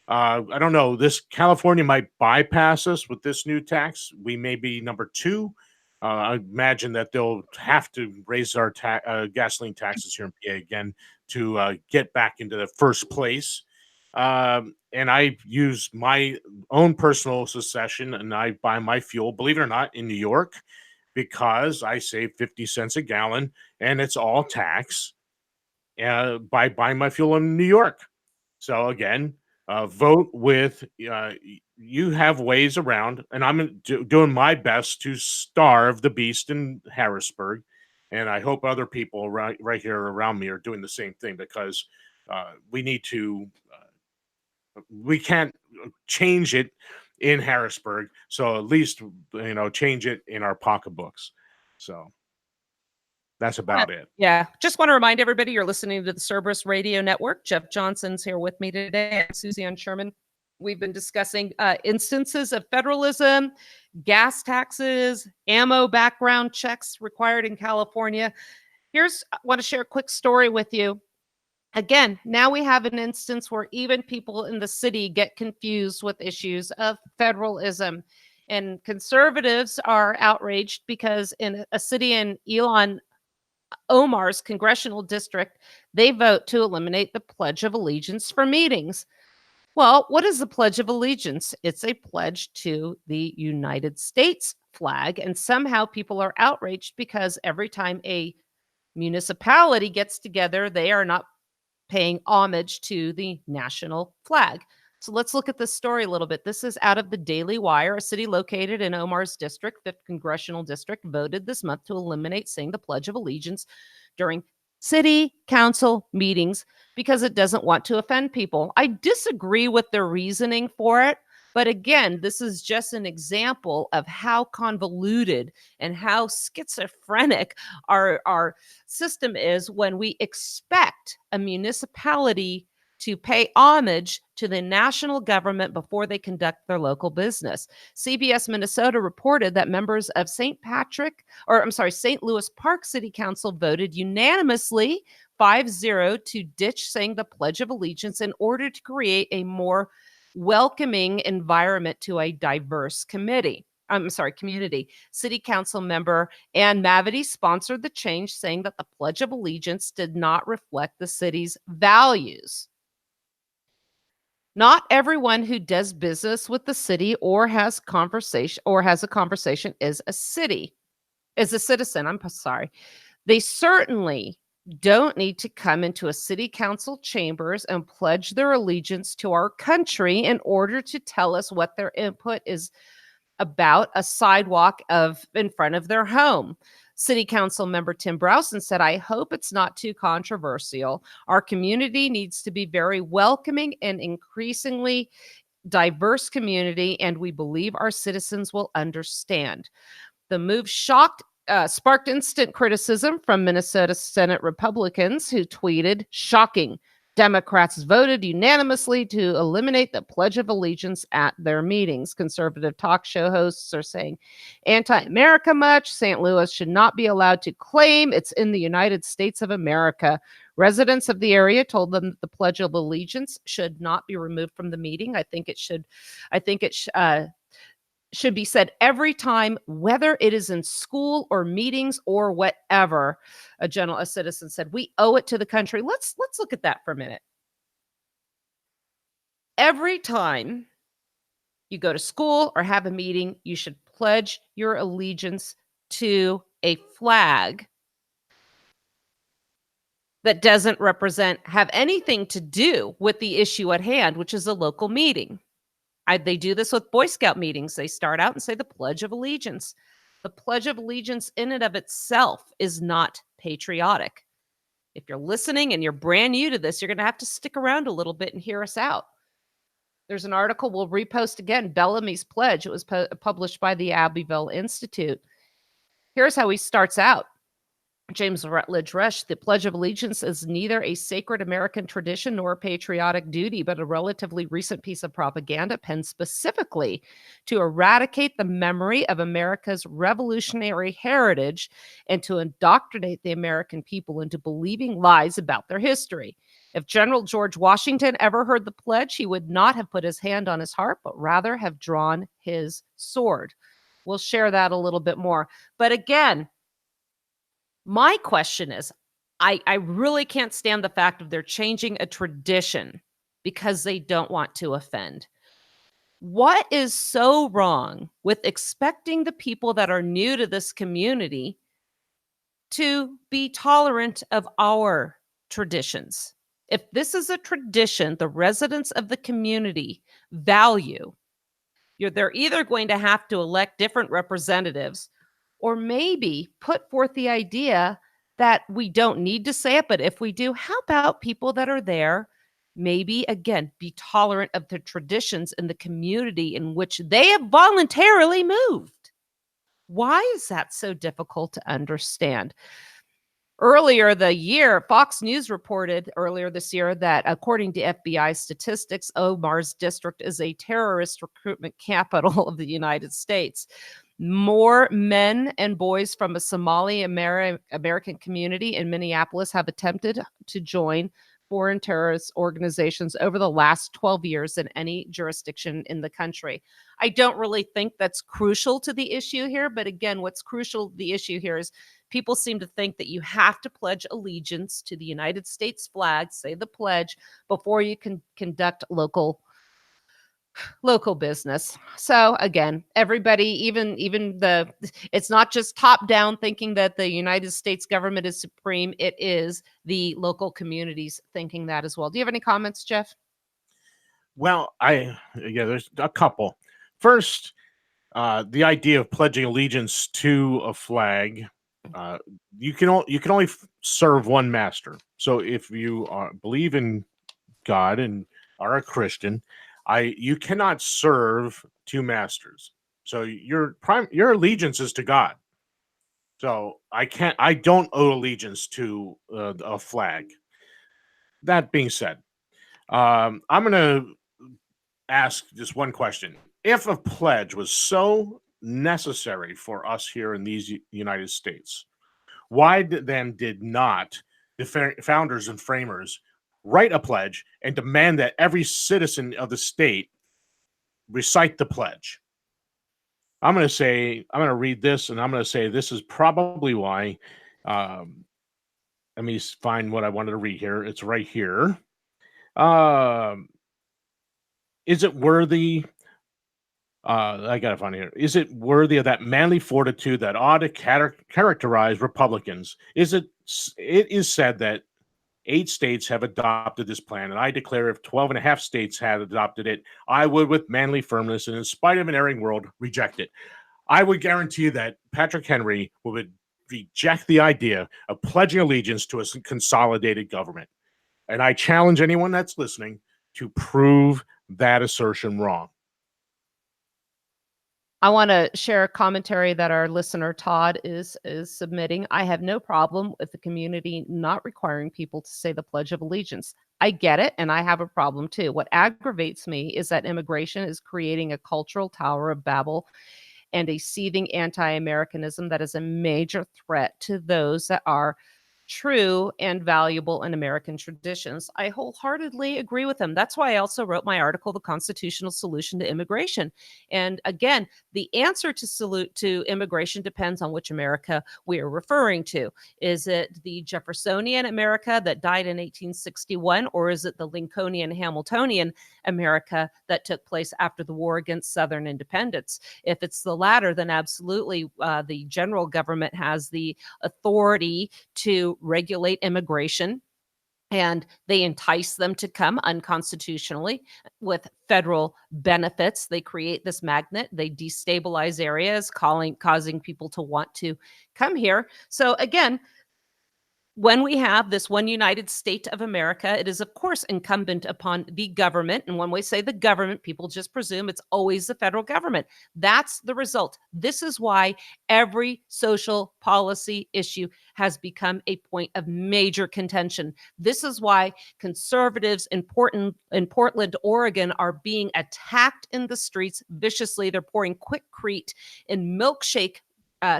I don't know. This California might bypass us with this new tax. We may be number 2. I imagine that they'll have to raise our gasoline taxes here in PA again to get back into the first place. And I use my own personal succession, and I buy my fuel, believe it or not, in New York, because I save 50 cents a gallon, and it's all tax by buying my fuel in New York. So again, vote with you have ways around, and I'm doing my best to starve the beast in Harrisburg, and I hope other people right here around me are doing the same thing, because we need to. We can't change it in Harrisburg, so at least change it in our pocketbooks. So that's about it. Yeah, just want to remind everybody you're listening to the Cerberus Radio Network. Jeff Johnson's here with me today. I'm Suzanne Sherman. We've been discussing instances of federalism, gas taxes, ammo background checks required in California. I want to share a quick story with you. Again, now we have an instance where even people in the city get confused with issues of federalism. And conservatives are outraged because in a city in Omar's congressional district, they vote to eliminate the Pledge of Allegiance for meetings. Well, what is the Pledge of Allegiance? It's a pledge to the United States flag. And somehow people are outraged because every time a municipality gets together, they are not paying homage to the national flag. So let's look at this story a little bit. This is out of the Daily Wire. A city located in Omar's district, 5th Congressional District, voted this month to eliminate saying the Pledge of Allegiance during city council meetings because it doesn't want to offend people. I disagree with their reasoning for it. But again, this is just an example of how convoluted and how schizophrenic our system is when we expect a municipality to pay homage to the national government before they conduct their local business. CBS Minnesota reported that members of St. Louis Park City Council voted unanimously 5-0 to ditch saying the Pledge of Allegiance in order to create a more welcoming environment to a diverse community. City Council member Ann Mavity sponsored the change, saying that the Pledge of Allegiance did not reflect the city's values. Not everyone who does business with the city or has a conversation is a citizen. I'm sorry. They certainly don't need to come into a city council chambers and pledge their allegiance to our country in order to tell us what their input is about a sidewalk in front of their home. City Council member Tim Browson said, "I hope it's not too controversial. Our community needs to be very welcoming and increasingly diverse community, and we believe our citizens will understand." The move sparked instant criticism from Minnesota Senate Republicans who tweeted, "Shocking. Democrats voted unanimously to eliminate the Pledge of Allegiance at their meetings." Conservative talk show hosts are saying anti-America much. St. Louis should not be allowed to claim it's in the United States of America. Residents of the area told them that the Pledge of Allegiance should not be removed from the meeting. I think it should be said every time, whether it is in school or meetings or whatever. A citizen said, "We owe it to the country." Let's look at that for a minute. Every time you go to school or have a meeting, you should pledge your allegiance to a flag that doesn't have anything to do with the issue at hand, which is a local meeting. They do this with Boy Scout meetings. They start out and say the Pledge of Allegiance. The Pledge of Allegiance in and of itself is not patriotic. If you're listening and you're brand new to this, you're going to have to stick around a little bit and hear us out. There's an article we'll repost again, Bellamy's Pledge. It was published by the Abbeville Institute. Here's how he starts out. James Rutledge Rush, "The Pledge of Allegiance is neither a sacred American tradition nor a patriotic duty, but a relatively recent piece of propaganda penned specifically to eradicate the memory of America's revolutionary heritage and to indoctrinate the American people into believing lies about their history. If General George Washington ever heard the pledge, he would not have put his hand on his heart, but rather have drawn his sword." We'll share that a little bit more. But again, my question is, I really can't stand the fact of they're changing a tradition because they don't want to offend. What is so wrong with expecting the people that are new to this community to be tolerant of our traditions? If this is a tradition the residents of the community value, they're either going to have to elect different representatives or maybe put forth the idea that we don't need to say it, but if we do, how about people that are there maybe, again, be tolerant of the traditions in the community in which they have voluntarily moved? Why is that so difficult to understand? Earlier the year, Fox News reported earlier this year that according to FBI statistics, Omar's district is a terrorist recruitment capital of the United States. More men and boys from a Somali American community in Minneapolis have attempted to join foreign terrorist organizations over the last 12 years than any jurisdiction in the country. I don't really think that's crucial to the issue here, but again, what's crucial, the issue here is people seem to think that you have to pledge allegiance to the United States flag, say the pledge, before you can conduct local business. So again, everybody, even it's not just top down thinking that the United States government is supreme. It is the local communities thinking that as well. Do you have any comments, Jeff? Well, there's a couple. First, the idea of pledging allegiance to a flag, you can only serve one master. So if you believe in God and are a Christian, you cannot serve two masters. So your allegiance is to God. So I don't owe allegiance to a flag. That being said, I'm going to ask just one question. If a pledge was so necessary for us here in these United States, why then did not the founders and framers write a pledge and demand that every citizen of the state recite the pledge? I'm going to read this, and I'm going to say this is probably why. Let me find what I wanted to read here. It's right here. Is it worthy? I got to find it here. Is it worthy of that manly fortitude that ought to characterize Republicans? It is said that 8 states have adopted this plan, and I declare if 12 and a half states had adopted it, I would, with manly firmness and in spite of an erring world, reject it. I would guarantee that Patrick Henry would reject the idea of pledging allegiance to a consolidated government. And I challenge anyone that's listening to prove that assertion wrong. I want to share a commentary that our listener Todd is submitting. I have no problem with the community not requiring people to say the Pledge of Allegiance. I get it, and I have a problem too. What aggravates me is that immigration is creating a cultural Tower of Babel and a seething anti-Americanism that is a major threat to those that are true and valuable in American traditions. I wholeheartedly agree with him. That's why I also wrote my article, The Constitutional Solution to Immigration. And again, the answer to immigration depends on which America we are referring to. Is it the Jeffersonian America that died in 1861, or is it the Lincolnian Hamiltonian America that took place after the war against Southern independence? If it's the latter, then absolutely the general government has the authority to regulate immigration, and they entice them to come unconstitutionally with federal benefits. They create this magnet. They destabilize areas, causing people to want to come here. So again, when we have this one United State of America, it is, of course, incumbent upon the government. And when we say the government, people just presume it's always the federal government. That's the result. This is why every social policy issue has become a point of major contention. This is why conservatives in Portland, Oregon, are being attacked in the streets viciously. They're pouring Quikrete in milkshake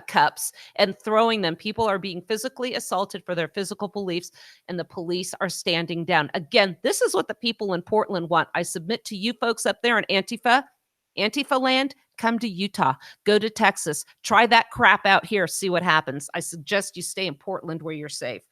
cups and throwing them. People are being physically assaulted for their physical beliefs, and the police are standing down. Again, this is what the people in Portland want. I submit to you folks up there in Antifa land, come to Utah, go to Texas, try that crap out here, see what happens. I suggest you stay in Portland where you're safe.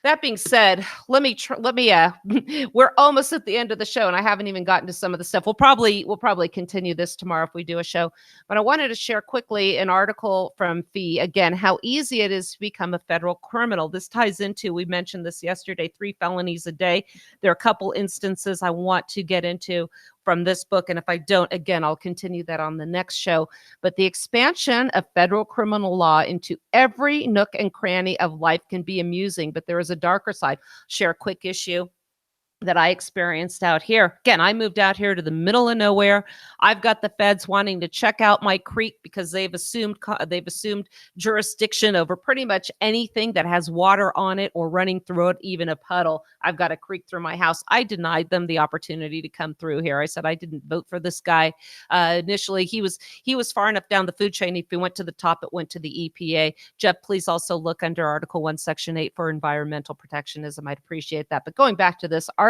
That being said, we're almost at the end of the show, and I haven't even gotten to some of the stuff. We'll probably continue this tomorrow if we do a show. But I wanted to share quickly an article from FEE, again, how easy it is to become a federal criminal. This ties into, we mentioned this yesterday, 3 felonies a day. There are a couple instances I want to get into from this book, and if I don't, again, I'll continue that on the next show. But the expansion of federal criminal law into every nook and cranny of life can be amusing, but there is a darker side. Share a quick issue that I experienced out here. Again, I moved out here to the middle of nowhere. I've got the feds wanting to check out my creek because they've assumed jurisdiction over pretty much anything that has water on it or running through it, even a puddle. I've got a creek through my house. I denied them the opportunity to come through here. I said I didn't vote for this guy. Initially, he was far enough down the food chain. If he went to the top, it went to the EPA. Jeff, please also look under Article 1, Section 8 for environmental protectionism. I'd appreciate that. But going back to this article,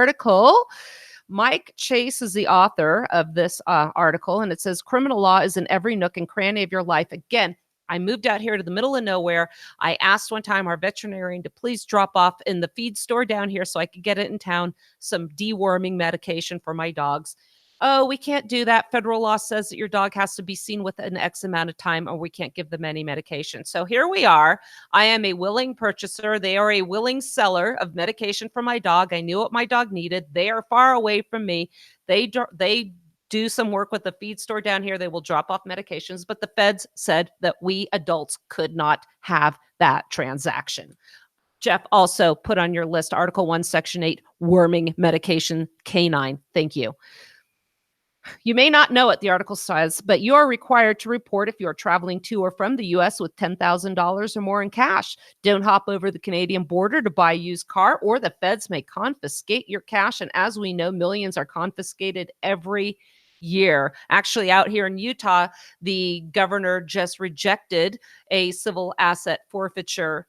Mike Chase is the author of this article, and it says criminal law is in every nook and cranny of your life. Again, I moved out here to the middle of nowhere. I asked one time our veterinarian to please drop off in the feed store down here so I could get it in town, some deworming medication for my dogs. Oh, we can't do that. Federal law says that your dog has to be seen within X amount of time, or we can't give them any medication. So here we are. I am a willing purchaser. They are a willing seller of medication for my dog. I knew what my dog needed. They are far away from me. They do some work with the feed store down here. They will drop off medications, but the feds said that we adults could not have that transaction. Jeff, also put on your list Article 1, Section 8, worming medication canine. Thank you. You may not know it, the article says, but you are required to report if you are traveling to or from the U.S. with $10,000 or more in cash. Don't hop over the Canadian border to buy a used car, or the feds may confiscate your cash. And as we know, millions are confiscated every year. Actually, out here in Utah, the governor just rejected a civil asset forfeiture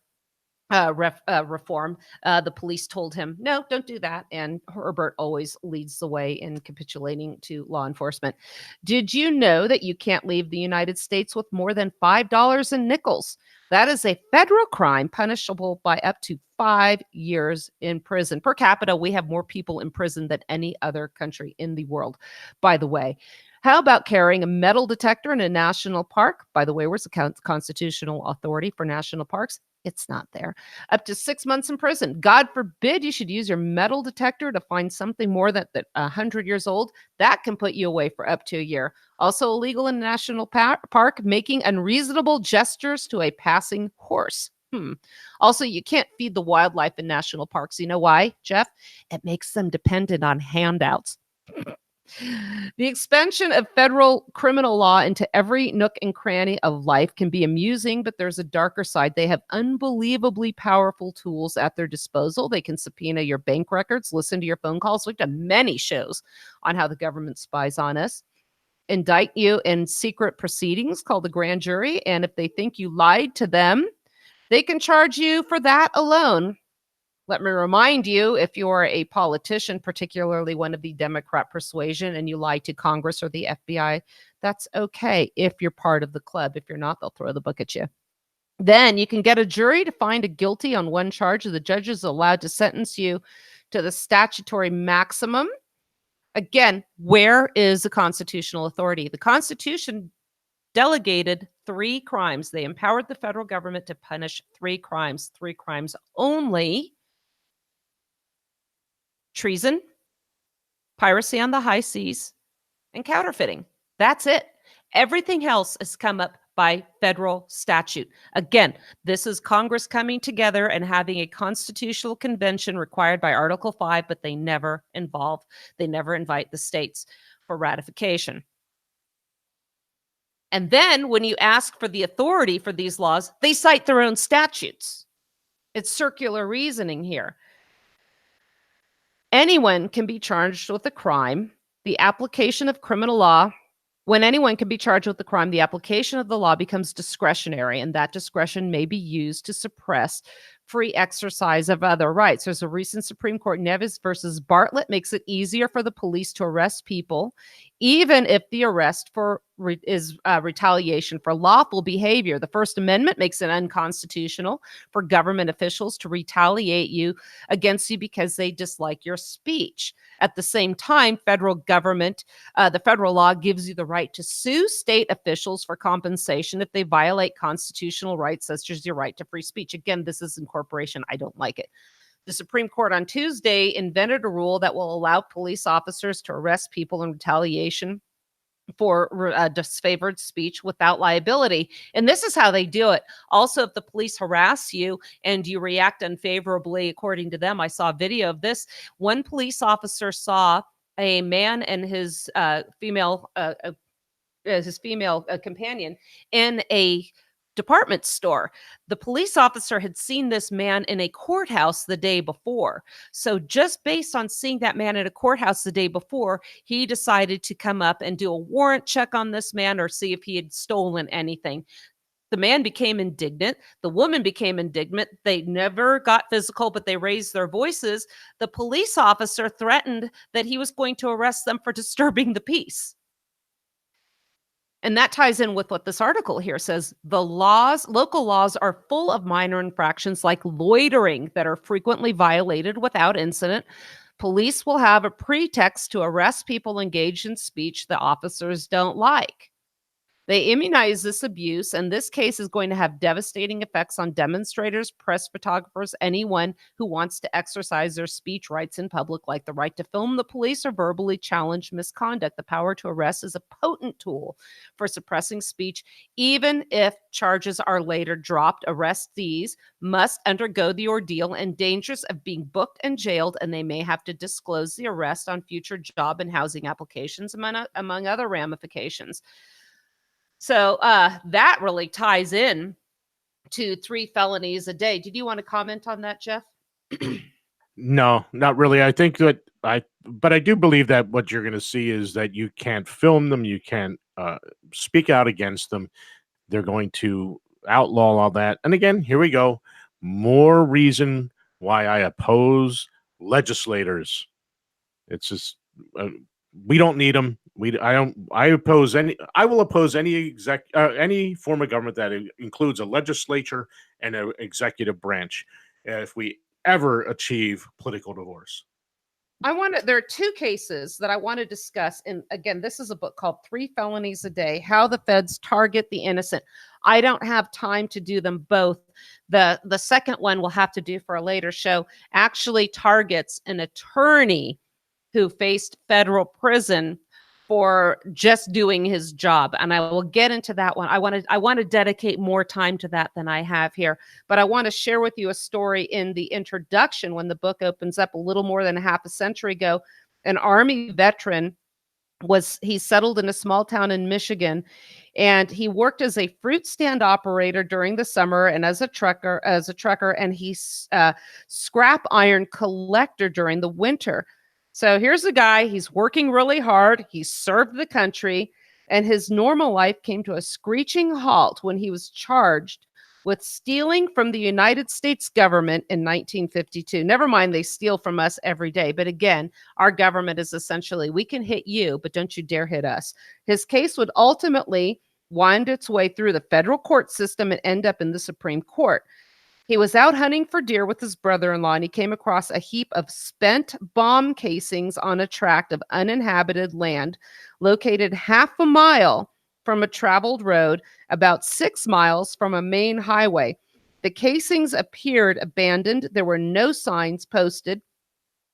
reform. The police told him, no, don't do that. And Herbert always leads the way in capitulating to law enforcement. Did you know that you can't leave the United States with more than $5 in nickels? That is a federal crime punishable by up to 5 years in prison. Per capita, we have more people in prison than any other country in the world, by the way. How about carrying a metal detector in a national park? By the way, where's the constitutional authority for national parks? It's not there. Up to 6 months in prison. God forbid you should use your metal detector to find something more than 100 years old. That can put you away for up to a year. Also illegal in a national park, making unreasonable gestures to a passing horse. Also, you can't feed the wildlife in national parks. You know why, Jeff? It makes them dependent on handouts. The expansion of federal criminal law into every nook and cranny of life can be amusing, but there's a darker side. They have unbelievably powerful tools at their disposal. They can subpoena your bank records, listen to your phone calls. We've done many shows on how the government spies on us, indict you in secret proceedings called the grand jury. And if they think you lied to them, they can charge you for that alone. Let me remind you, if you're a politician, particularly one of the Democrat persuasion, and you lie to Congress or the FBI, that's okay if you're part of the club. If you're not, they'll throw the book at you. Then you can get a jury to find a guilty on one charge. The judge is allowed to sentence you to the statutory maximum. Again, where is the constitutional authority? The Constitution delegated 3 crimes. They empowered the federal government to punish 3 crimes only. Treason, piracy on the high seas, and counterfeiting. That's it. Everything else has come up by federal statute. Again, this is Congress coming together and having a constitutional convention required by Article 5, but they never invite the states for ratification. And then when you ask for the authority for these laws, they cite their own statutes. It's circular reasoning here. Anyone can be charged with a crime. The application of criminal law, when anyone can be charged with a crime, the application of the law becomes discretionary, and that discretion may be used to suppress free exercise of other rights. There's a recent Supreme Court Neves versus Bartlett makes it easier for the police to arrest people, even if the arrest is retaliation for lawful behavior. The First Amendment makes it unconstitutional for government officials to retaliate against you because they dislike your speech. At the same time, the federal law gives you the right to sue state officials for compensation if they violate constitutional rights, such as your right to free speech. Again, this is incorporation. I don't like it. The Supreme Court on Tuesday invented a rule that will allow police officers to arrest people in retaliation for disfavored speech without liability. And this is how they do it. Also, if the police harass you and you react unfavorably, according to them, I saw a video of this. One police officer saw a man and his female companion in a department store. The police officer had seen this man in a courthouse the day before. So just based on seeing that man in a courthouse the day before, he decided to come up and do a warrant check on this man or see if he had stolen anything. The man became indignant. The woman became indignant. They never got physical, but they raised their voices. The police officer threatened that he was going to arrest them for disturbing the peace. And that ties in with what this article here says. Local laws are full of minor infractions like loitering that are frequently violated without incident. Police will have a pretext to arrest people engaged in speech the officers don't like. They immunize this abuse, and this case is going to have devastating effects on demonstrators, press photographers, anyone who wants to exercise their speech rights in public, like the right to film the police or verbally challenge misconduct. The power to arrest is a potent tool for suppressing speech, even if charges are later dropped. Arrestees must undergo the ordeal and dangers of being booked and jailed, and they may have to disclose the arrest on future job and housing applications, among other ramifications. So that really ties in to 3 felonies a day. Did you want to comment on that, Jeff? No, not really. I think that but I do believe that what you're going to see is that you can't film them, you can't speak out against them. They're going to outlaw all that. And again, here we go. More reason why I oppose legislators. It's just we don't need them. I will oppose any form of government that includes a legislature and an executive branch if we ever achieve political divorce. There are 2 cases that I want to discuss. And again, this is a book called 3 Felonies a Day, How the Feds Target the Innocent. I don't have time to do them both. The second one we'll have to do for a later show actually targets an attorney who faced federal prison for just doing his job. And I will get into that one. I want to dedicate more time to that than I have here. But I want to share with you a story in the introduction when the book opens up a little more than a half a century ago. An Army veteran he settled in a small town in Michigan, and he worked as a fruit stand operator during the summer and as a trucker, and he's scrap iron collector during the winter. So here's a guy, he's working really hard, he served the country, and his normal life came to a screeching halt when he was charged with stealing from the United States government in 1952. Never mind, they steal from us every day. But again, our government is essentially, we can hit you, but don't you dare hit us. His case would ultimately wind its way through the federal court system and end up in the Supreme Court. He was out hunting for deer with his brother-in-law, and he came across a heap of spent bomb casings on a tract of uninhabited land located half a mile from a traveled road, about 6 miles from a main highway. The casings appeared abandoned. There were no signs posted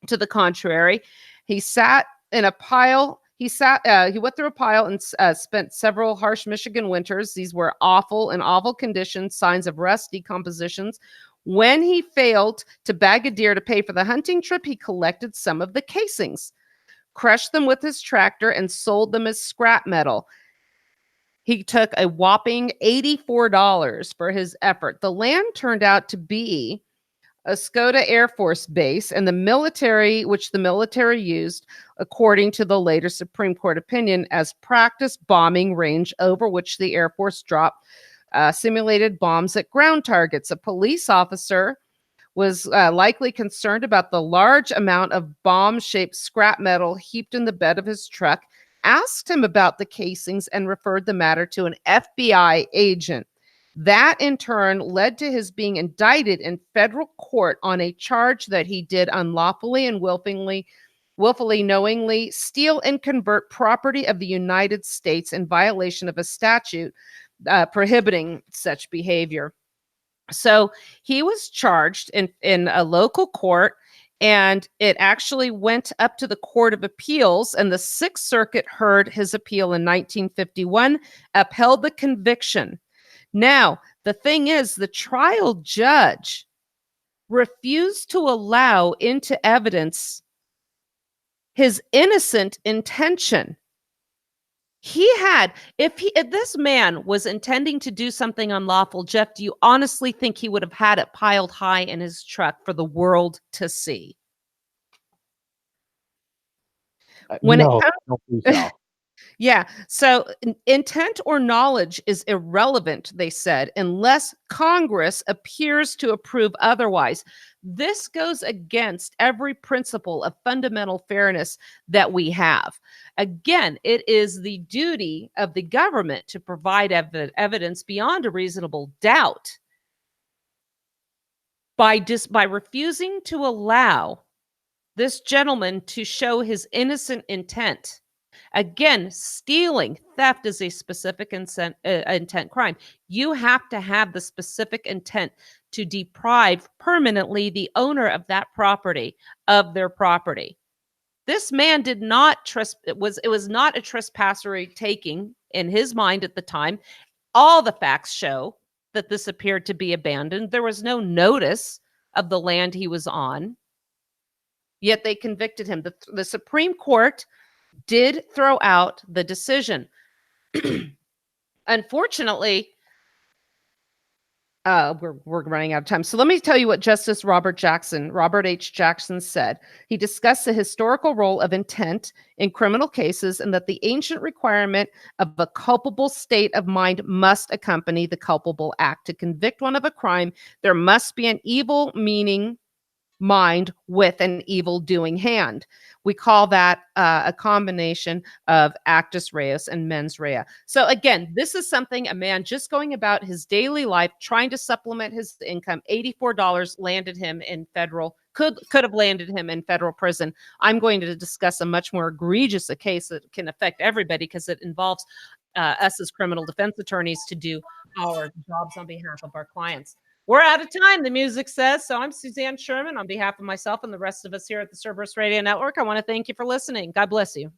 to the contrary. He sat in a pile. He went through a pile and spent several harsh Michigan winters. These were in awful conditions, signs of rust, decompositions. When he failed to bag a deer to pay for the hunting trip, he collected some of the casings, crushed them with his tractor, and sold them as scrap metal. He took a whopping $84 for his effort. The land turned out to be a Skoda Air Force base, and the military used, according to the later Supreme Court opinion, as practice bombing range over which the Air Force dropped simulated bombs at ground targets. A police officer was likely concerned about the large amount of bomb-shaped scrap metal heaped in the bed of his truck, asked him about the casings, and referred the matter to an FBI agent. That, in turn, led to his being indicted in federal court on a charge that he did unlawfully and willfully, knowingly steal and convert property of the United States in violation of a statute prohibiting such behavior. So he was charged in a local court, and it actually went up to the Court of Appeals, and the Sixth Circuit heard his appeal in 1951, upheld the conviction. Now, the thing is, the trial judge refused to allow into evidence his innocent intention. If this man was intending to do something unlawful, Jeff, do you honestly think he would have had it piled high in his truck for the world to see? No, I don't think so. Yeah. So intent or knowledge is irrelevant, they said, unless Congress appears to approve otherwise. This goes against every principle of fundamental fairness that we have. Again, it is the duty of the government to provide evidence beyond a reasonable doubt. By refusing to allow this gentleman to show his innocent intent, Again, stealing, theft is a specific intent crime. You have to have the specific intent to deprive permanently the owner of that property of their property. This man did not it was not a trespassory taking in his mind at the time. All the facts show that this appeared to be abandoned. There was no notice of the land he was on. Yet they convicted him. The Supreme Court did throw out the decision. Unfortunately, we're running out of time. So let me tell you what Justice Robert H. Jackson said. He discussed the historical role of intent in criminal cases and that the ancient requirement of a culpable state of mind must accompany the culpable act. To convict one of a crime, there must be an evil meaning mind with an evil doing hand. We call that a combination of actus reus and mens rea. So again, this is something a man just going about his daily life, trying to supplement his income. $84 landed him in could have landed him in federal prison. I'm going to discuss a much more egregious case that can affect everybody because it involves us as criminal defense attorneys to do our jobs on behalf of our clients. We're out of time, the music says. So I'm Suzanne Sherman. On behalf of myself and the rest of us here at the Cerberus Radio Network, I want to thank you for listening. God bless you.